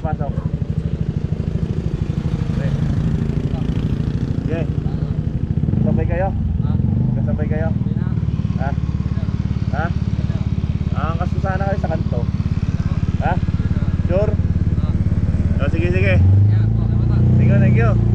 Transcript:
pasok. Okay. Sabay kayo? Kasabay kayo? Ha? Ha? Kasusana kayo sa kanto? Ha? Sure? Oh, sige, sige. Thank you, thank you.